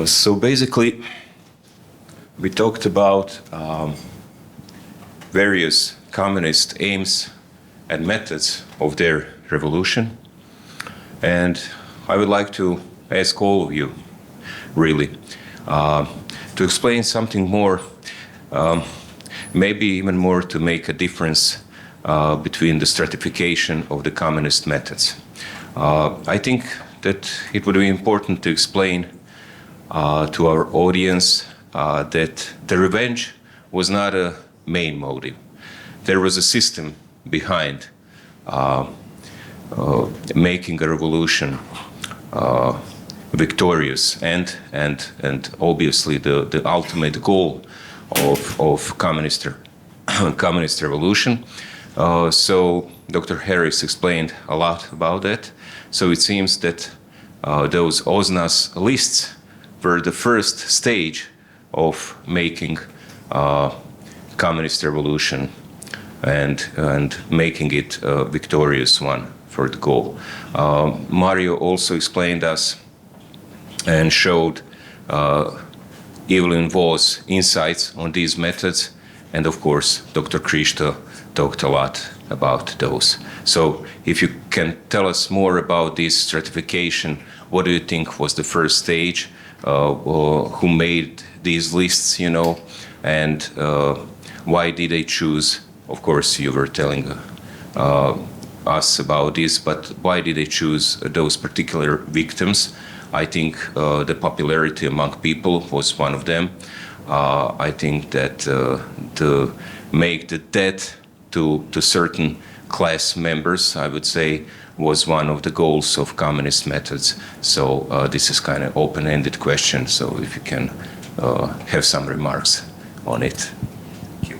So basically, we talked about various communist aims and methods of their revolution. And I would like to ask all of you, really, to explain something more, maybe even more to make a difference between the stratification of the communist methods. I think that it would be important to explain to our audience that the revenge was not a main motive. There was a system behind making a revolution victorious, and obviously the ultimate goal of communist revolution. So Dr. Harris explained a lot about that. So it seems that those OZNAS lists were the first stage of making communist revolution and making it a victorious one for the goal. Mario also explained us and showed Evelyn Vo's insights on these methods, and of course Dr. Kristo talked a lot about those. So if you can tell us more about this stratification, what do you think was the first stage? Who made these lists, you know, and why did they choose? Of course, you were telling us about this, but why did they choose those particular victims? I think the popularity among people was one of them. I think that to make the death to certain class members, I would say, was one of the goals of communist methods. So this is kind of open-ended question. So if you can have some remarks on it. Thank you.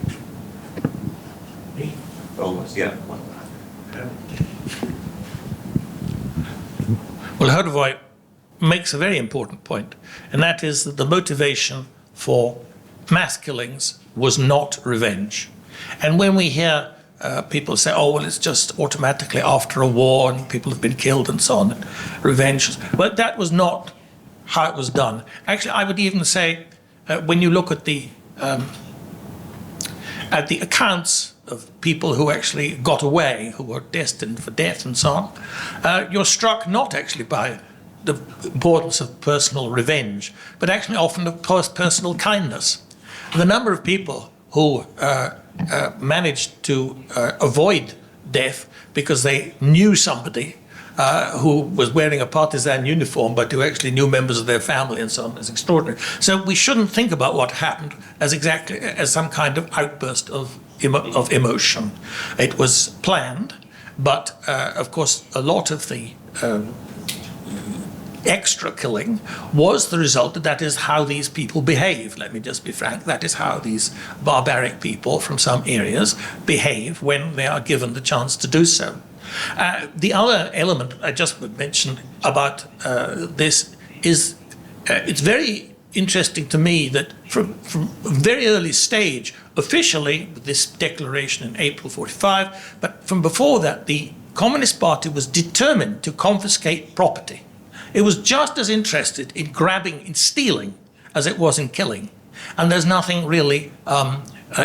Me? Almost, yeah. Well, Hodovoi makes a very important point, and that is that the motivation for mass killings was not revenge. And when we hear people say, oh, well, it's just automatically after a war and people have been killed and so on, revenge. But that was not how it was done. Actually, I would even say, when you look at the accounts of people who actually got away, who were destined for death and so on, you're struck not actually by the importance of personal revenge, but actually often of personal kindness. The number of people who managed to avoid death because they knew somebody who was wearing a partisan uniform, but who actually knew members of their family and so on, is extraordinary. So we shouldn't think about what happened as exactly as some kind of outburst of emotion. It was planned, but of course a lot of the extra killing was the result that is how these people behave. Let me just be frank, that is how these barbaric people from some areas behave when they are given the chance to do so. The other element I just would mention about this is it's very interesting to me that from a very early stage, officially this declaration in April 45, but from before that, the Communist Party was determined to confiscate property. It was just as interested in grabbing, in stealing, as it was in killing. And there's nothing really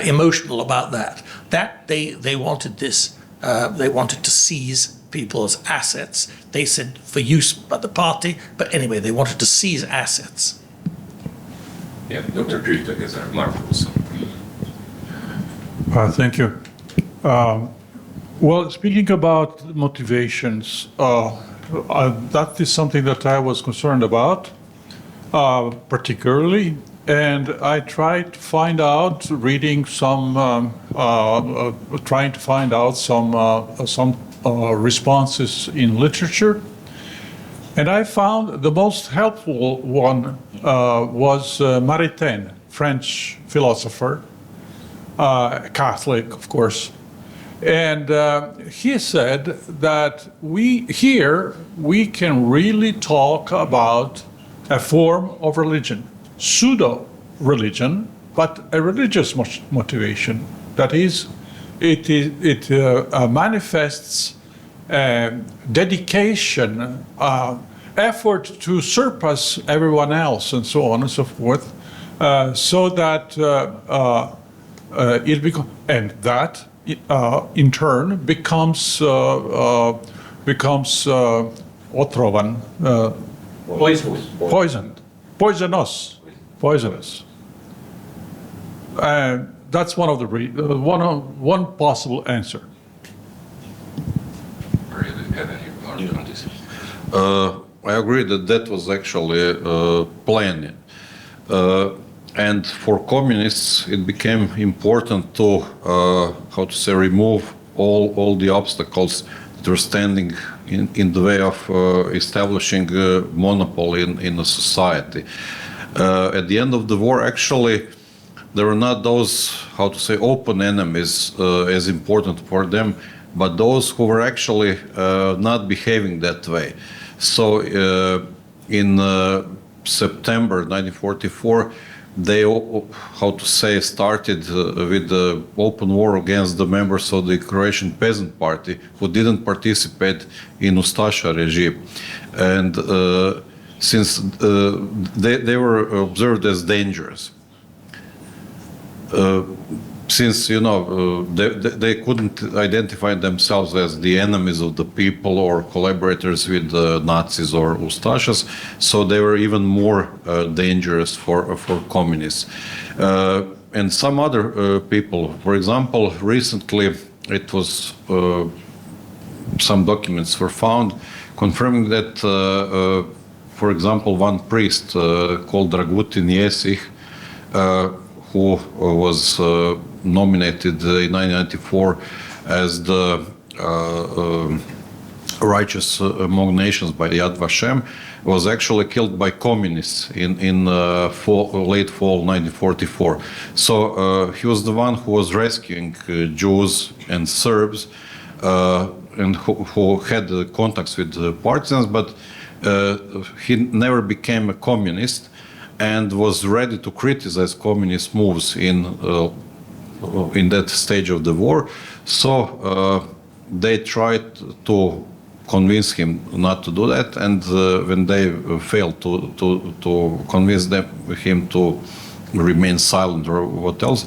emotional about that. That they wanted this, they wanted to seize people's assets. They said for use by the party, but anyway, they wanted to seize assets. Yeah, Dr. Kristo has a remark also. Thank you. Well, speaking about motivations, that is something that I was concerned about, particularly, and I tried to find out, reading some, trying to find out some responses in literature, and I found the most helpful one was Maritain, French philosopher, Catholic, of course. And he said that we can really talk about a form of religion, pseudo-religion, but a religious motivation. That is, it manifests dedication effort to surpass everyone else and so on and so forth, so that it becomes, and that in turn becomes otrovan, poisonous. And that's one of the one possible answer. I agree that that was actually planned. And for communists, it became important to, remove all the obstacles that were standing in the way of establishing a monopoly in a society. At the end of the war, actually, there were not those, open enemies as important for them, but those who were actually not behaving that way. So in September 1944, they, started with the open war against the members of the Croatian Peasant Party who didn't participate in Ustaša regime. And since they were observed as dangerous. Since they couldn't identify themselves as the enemies of the people or collaborators with the Nazis or Ustašas, so they were even more dangerous for communists. And some other people, for example, recently it was some documents were found confirming that, for example, one priest called Dragutin Jesih, who was nominated in 1994 as the righteous among nations by Yad Vashem, was actually killed by communists in late fall 1944. So he was the one who was rescuing Jews and Serbs and who had contacts with the partisans, but he never became a communist and was ready to criticize communist moves in that stage of the war. So they tried to convince him not to do that, and when they failed to convince him to remain silent or what else,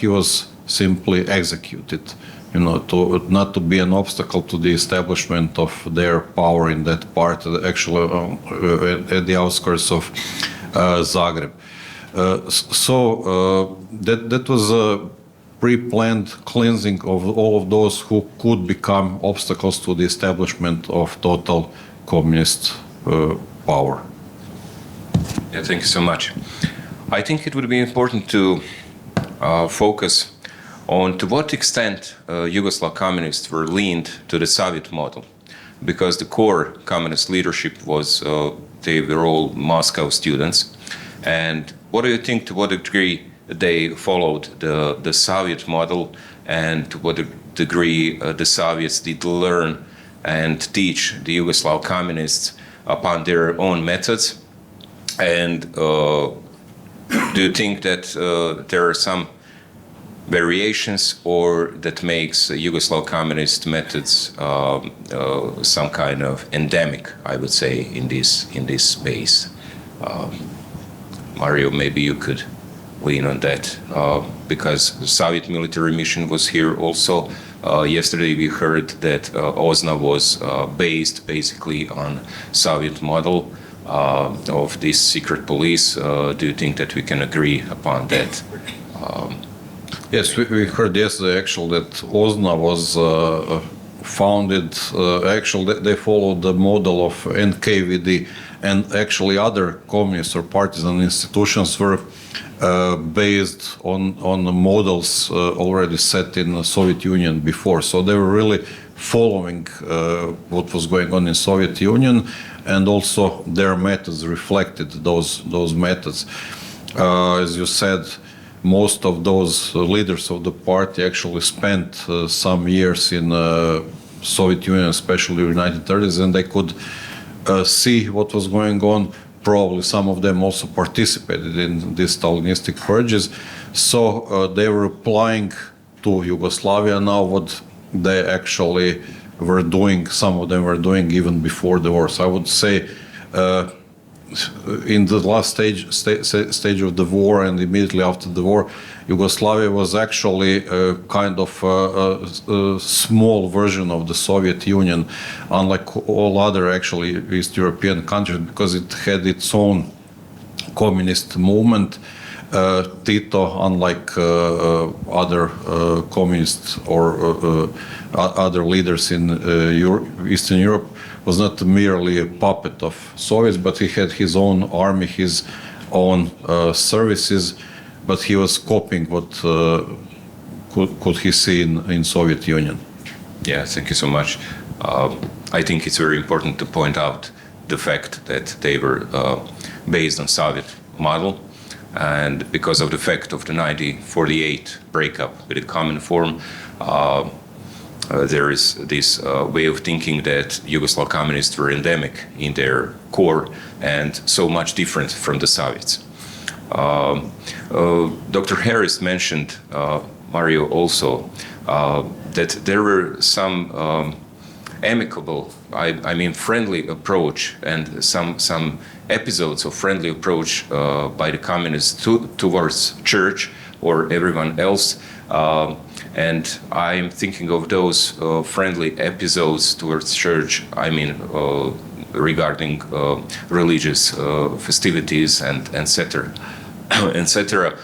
he was simply executed. Not to be an obstacle to the establishment of their power in that part, actually at the outskirts of Zagreb. So that was a pre-planned cleansing of all of those who could become obstacles to the establishment of total communist power. Yeah, thank you so much. I think it would be important to focus on to what extent Yugoslav communists were leaned to the Soviet model, because the core communist leadership was they were all Moscow students. And what do you think, to what degree they followed the Soviet model, and to what degree the Soviets did learn and teach the Yugoslav communists upon their own methods? And do you think that there are some variations, or that makes Yugoslav communist methods some kind of endemic, I would say, in this space? Mario, maybe you could lean on that, because the Soviet military mission was here also. Yesterday we heard that OSNA was based basically on Soviet model of this secret police. Do you think that we can agree upon that? Yes, we heard yesterday actually that OSNA was founded, actually they followed the model of NKVD, and actually other communist or partisan institutions were based on the models already set in the Soviet Union before. So they were really following what was going on in Soviet Union, and also their methods reflected those methods. As you said, most of those leaders of the party actually spent some years in Soviet Union, especially in the 1930s, and they could see what was going on. Probably some of them also participated in these Stalinistic purges. So they were applying to Yugoslavia now what they actually were doing, some of them were doing even before the war. So I would say in the last stage of the war and immediately after the war, Yugoslavia was actually a kind of a small version of the Soviet Union, unlike all other actually East European countries, because it had its own communist movement. Tito, unlike other communists or other leaders in Eastern Europe, was not merely a puppet of Soviets, but he had his own army, his own services, but he was copying what could he see in Soviet Union. Yeah, thank you so much. I think it's very important to point out the fact that they were based on Soviet model, and because of the fact of the 1948 breakup with the Cominform, there is this way of thinking that Yugoslav communists were endemic in their core and so much different from the Soviets. Dr. Harris mentioned, Mario also, that there were some amicable, I mean friendly approach and some episodes of friendly approach by the communists towards church or everyone else. And I'm thinking of those friendly episodes towards church, I mean regarding religious festivities and etc. etc.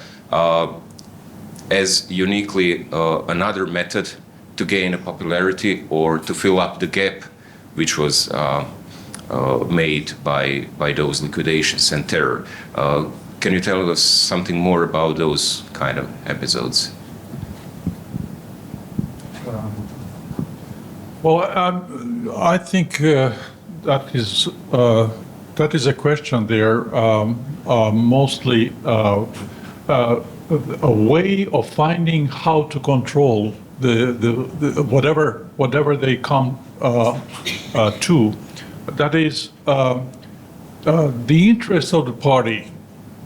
As uniquely another method to gain a popularity or to fill up the gap which was made by those liquidations and terror. Can you tell us something more about those kind of episodes? Well, I think that is a question there, mostly a way of finding how to control the whatever they come to. That is the interest of the party,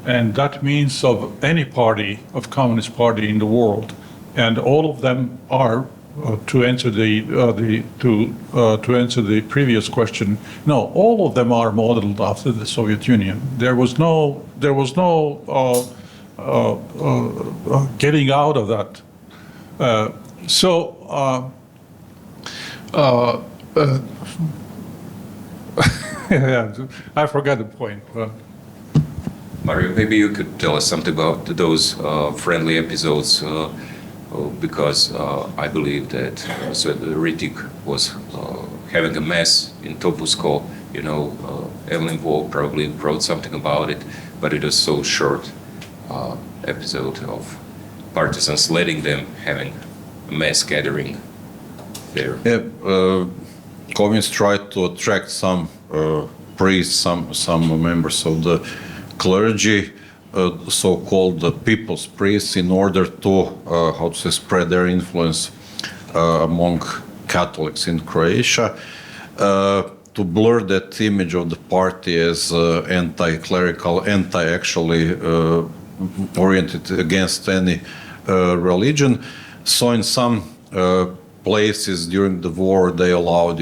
and that means of any party, of communist party in the world, and all of them are. To answer the previous question, no, all of them are modeled after the Soviet Union. There was no getting out of that. Yeah, I forgot the point. Mario, maybe you could tell us something about those friendly episodes. Because I believe that Ritik was having a mass in Topusko, you know, Evelyn Waugh probably wrote something about it, but it was so short episode of partisans letting them having a mass gathering there. Yeah, communists tried to attract some priests, some members of the clergy, so-called people's priests, in order to spread their influence among Catholics in Croatia, to blur that image of the party as anti-clerical, anti-actually oriented against any religion. So in some places during the war, they allowed,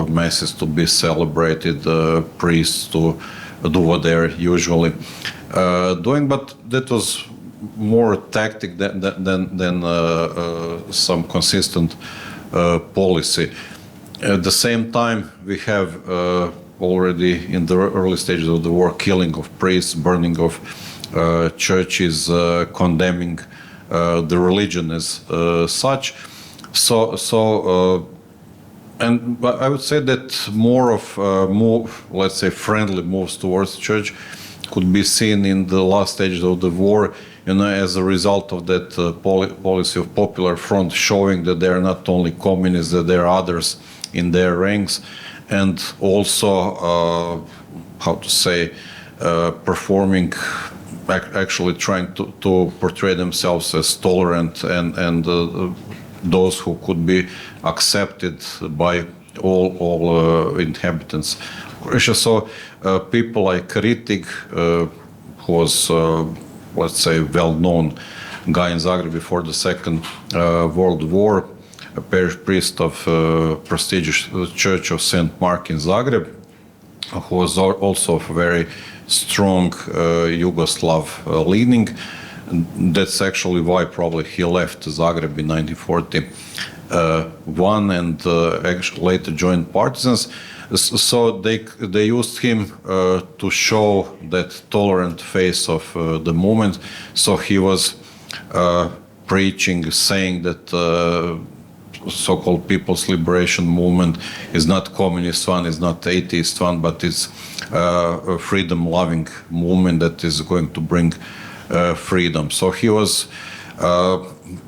masses to be celebrated, priests to do what they're usually doing, but that was more tactic than some consistent policy. At the same time, we have already in the early stages of the war killing of priests, burning of churches, condemning the religion as such. And I would say that more let's say, friendly moves towards church could be seen in the last stages of the war, as a result of that policy of Popular Front, showing that they are not only communists, that there are others in their ranks, and also, performing, actually trying to portray themselves as tolerant and those who could be accepted by all inhabitants. Croatia. So people like Ritik, who was, let's say, well-known guy in Zagreb before the Second World War, a parish priest of prestigious Church of St. Mark in Zagreb, who was also of very strong Yugoslav leaning. That's actually why probably he left Zagreb in 1941 and actually later joined partisans. So they used him to show that tolerant face of the movement. So he was preaching, saying that so-called People's Liberation Movement is not communist one, is not atheist one, but it's a freedom-loving movement that is going to bring freedom. So he was,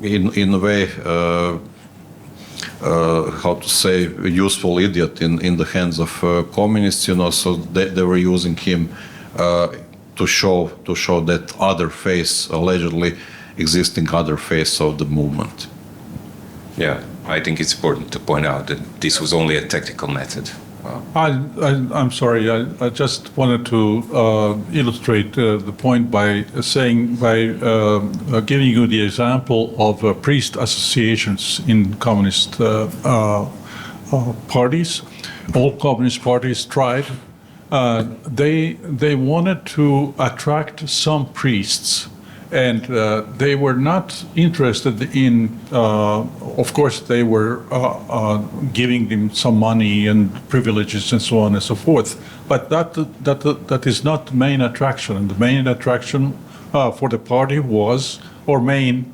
in a way, how to say, a useful idiot in the hands of communists, you know. So they were using him to show that other face, allegedly existing other face of the movement. Yeah, I think it's important to point out that this was only a tactical method. I'm sorry. I just wanted to illustrate the point by giving you the example of priest associations in communist parties. All communist parties tried. They wanted to attract some priests. And they were not interested in, of course, they were giving them some money and privileges and so on and so forth. But that is not the main attraction. And the main attraction for the party was, or main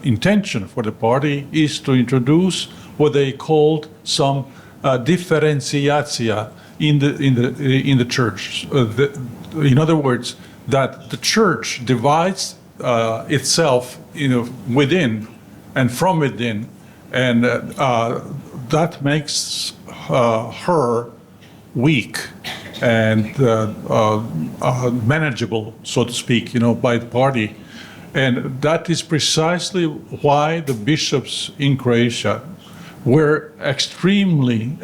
intention for the party is to introduce what they called some differentiatia in the church. In other words, that the church divides itself, within and from within, and that makes her weak and manageable, so to speak, by the party. And that is precisely why the bishops in Croatia were extremely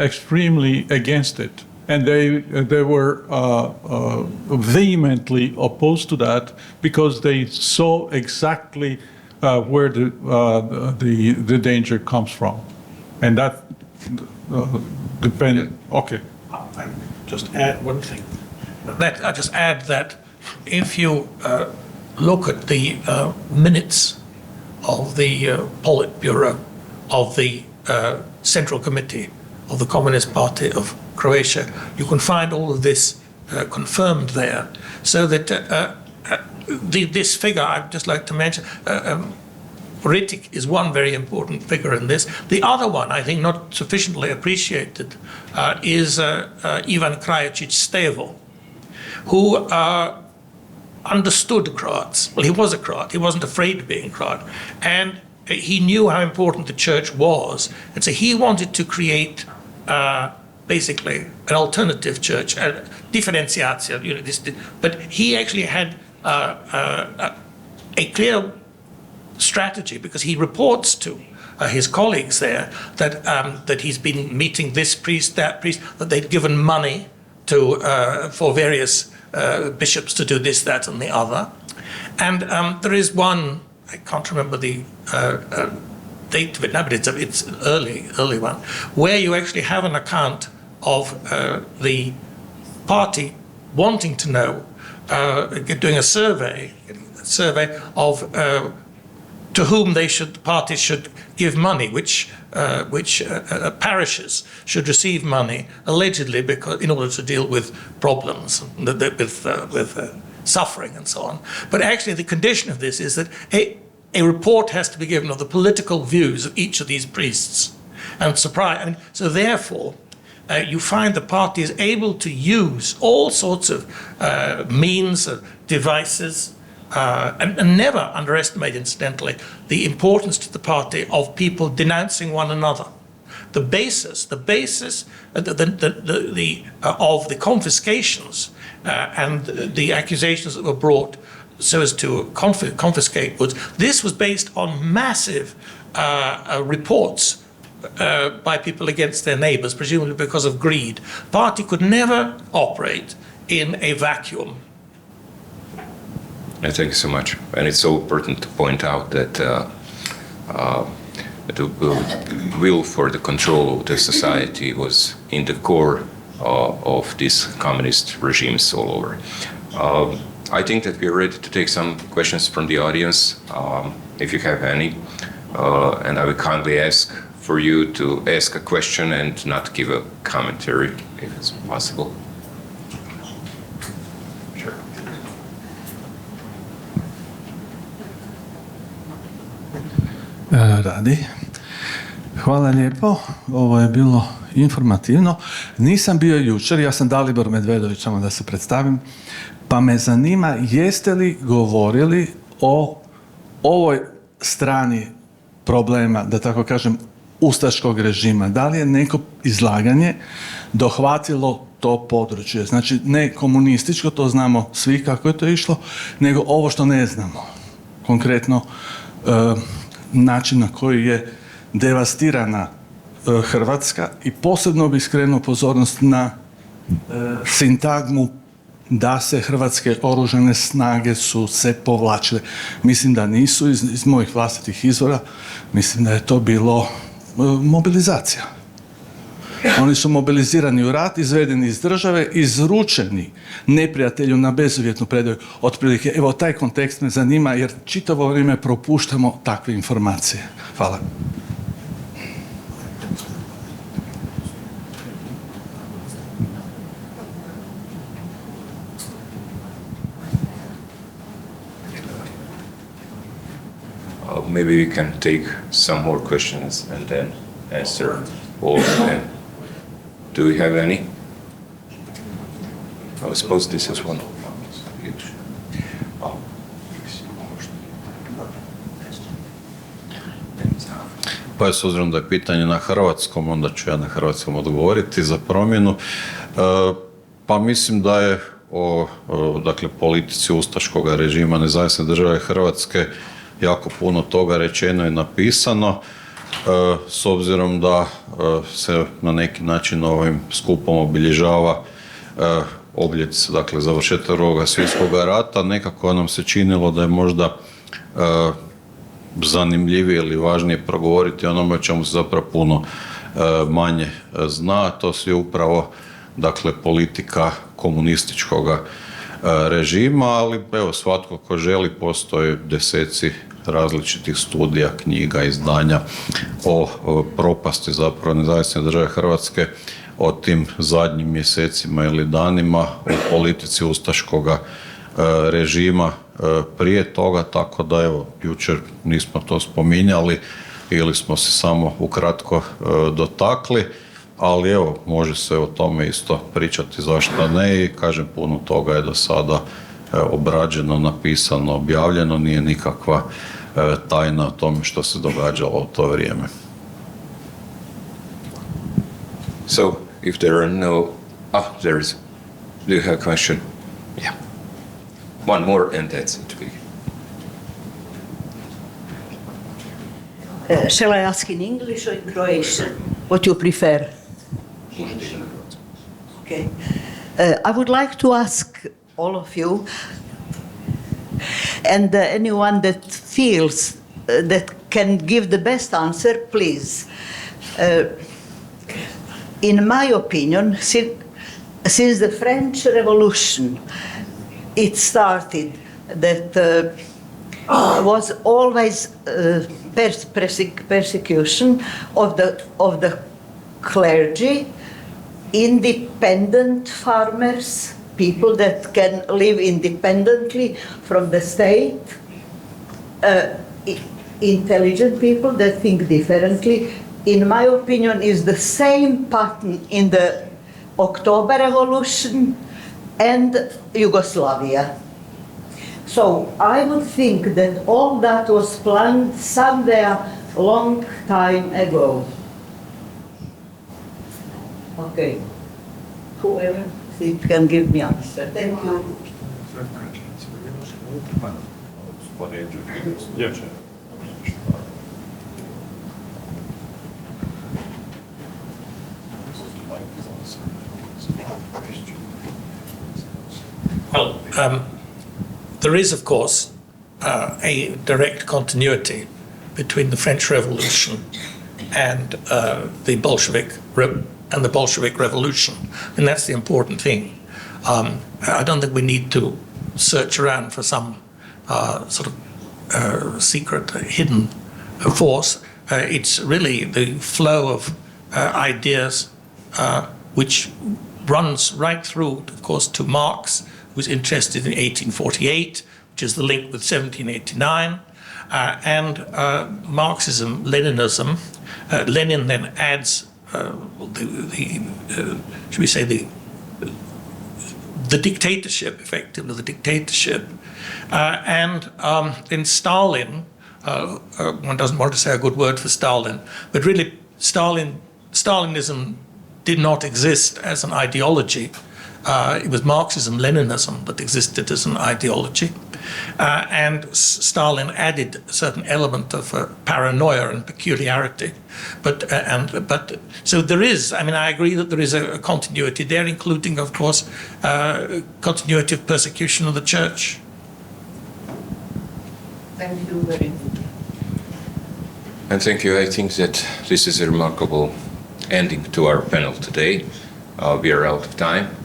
against it. And they were vehemently opposed to that because they saw exactly where the danger comes from, and that depended. Okay. I just add one thing. I just add that if you look at the minutes of the Politburo of the Central Committee of the Communist Party of Croatia, you can find all of this confirmed there. So that this figure, I'd just like to mention, Ritic is one very important figure in this. The other one, I think not sufficiently appreciated, is Ivan Krajačić Stevo, who understood Croats. Well, he was a Croat. He wasn't afraid of being a Croat. And he knew how important the church was. And so he wanted to create basically an alternative church, a differentiatia, but he actually had a clear strategy, because he reports to his colleagues there that he's been meeting this priest, that priest, that they'd given money to for various bishops to do this, that, and the other. And there is one, I can't remember the date of it now, but it's an early one, where you actually have an account of the party wanting to know, doing a survey of to whom the parties should give money, which parishes should receive money, allegedly because in order to deal with problems, with suffering and so on. But actually, the condition of this is that a report has to be given of the political views of each of these priests, and so therefore. You find the party is able to use all sorts of means, devices, and never underestimate, incidentally, the importance to the party of people denouncing one another. The basis of the confiscations and the accusations that were brought so as to confiscate goods, this was based on massive reports by people against their neighbours, presumably because of greed. Party could never operate in a vacuum. Thank you so much. And it's so important to point out that the will for the control of the society was in the core of these communist regimes all over. I think that we're ready to take some questions from the audience, if you have any. And I would kindly ask for you to ask a question and not give a commentary, if it's possible. Sure. Radi. Hvala lijepo, ovo je bilo informativno. Nisam bio jučer, ja sam Dalibor Medvedović, samo da se predstavim, pa me zanima jeste li govorili o ovoj strani problema, da tako kažem, ustaškog režima. Da li je neko izlaganje dohvatilo to područje? Znači, ne komunističko, to znamo svi kako je to išlo, nego ovo što ne znamo. Konkretno, način na koji je devastirana Hrvatska i posebno bih skrenuo pozornost na sintagmu da se hrvatske oružane snage su se povlačile. Mislim da nisu iz mojih vlastitih izvora, mislim da je to bilo mobilizacija. Oni su mobilizirani u rat, izvedeni iz države, izručeni neprijatelju na bezuvjetnu predaju. Otprilike, evo taj kontekst me zanima jer čitavo vrijeme propuštamo takve informacije. Hvala. Maybe we can take some more questions and then answer all of them. Do we have any? I suppose this is one. Pa s obzirom da je pitanje na hrvatskom, onda ću ja na hrvatskom odgovoriti za promjenu. Pa mislim da je o dakle, politici ustaškog režima Nezavisne države Hrvatske jako puno toga rečeno i napisano. S obzirom da se na neki način ovim skupom obilježava obljetnica, dakle završetak Drugog svjetskog rata, nekako nam se činilo da je možda zanimljivije ili važnije progovoriti o onome o čemu se zapravo puno manje zna. To je upravo dakle politika komunističkog režima, ali evo svatko ko želi, postoje deseci različitih studija, knjiga, izdanja o propasti zapravo Nezavisne države Hrvatske, o tim zadnjim mjesecima ili danima, o politici ustaškog režima prije toga, tako da evo, jučer nismo to spominjali ili smo se samo ukratko dotakli, ali evo, može se o tome isto pričati, zašto ne, i kažem, puno toga je do sada obrađeno, napisano, objavljeno, nije nikakva tajna o tome što se događalo u to vrijeme. So, if there are no... there is... Do you have a question? Yeah. One more and that's it. Shall I ask in English or in Croatian? What you prefer? Okay. I would like to ask all of you and anyone that feels that can give the best answer, please. In my opinion, since the French Revolution, it started that was always persecution of the clergy, independent farmers, people that can live independently from the state, intelligent people that think differently. In my opinion, is the same pattern in the October Revolution and Yugoslavia. So I would think that all that was planned somewhere long time ago. Okay. Whoever can give me answer. Thank you. Well, there is, of course, a direct continuity between the French Revolution and the Bolshevik Revolution, and that's the important thing. I don't think we need to search around for some sort of secret, hidden force. It's really the flow of ideas which runs right through, of course, to Marx, who's interested in 1848, which is the link with 1789, and Marxism, Leninism. Lenin then adds should we say the dictatorship, effectively the dictatorship, and then Stalin. One doesn't want to say a good word for Stalin, but really Stalinism did not exist as an ideology. It was Marxism, Leninism that existed as an ideology. And Stalin added a certain element of paranoia and peculiarity. So there is, I mean, I agree that there is a continuity there, including, of course, continuity of persecution of the church. Thank you very much. And thank you. I think that this is a remarkable ending to our panel today. We are out of time.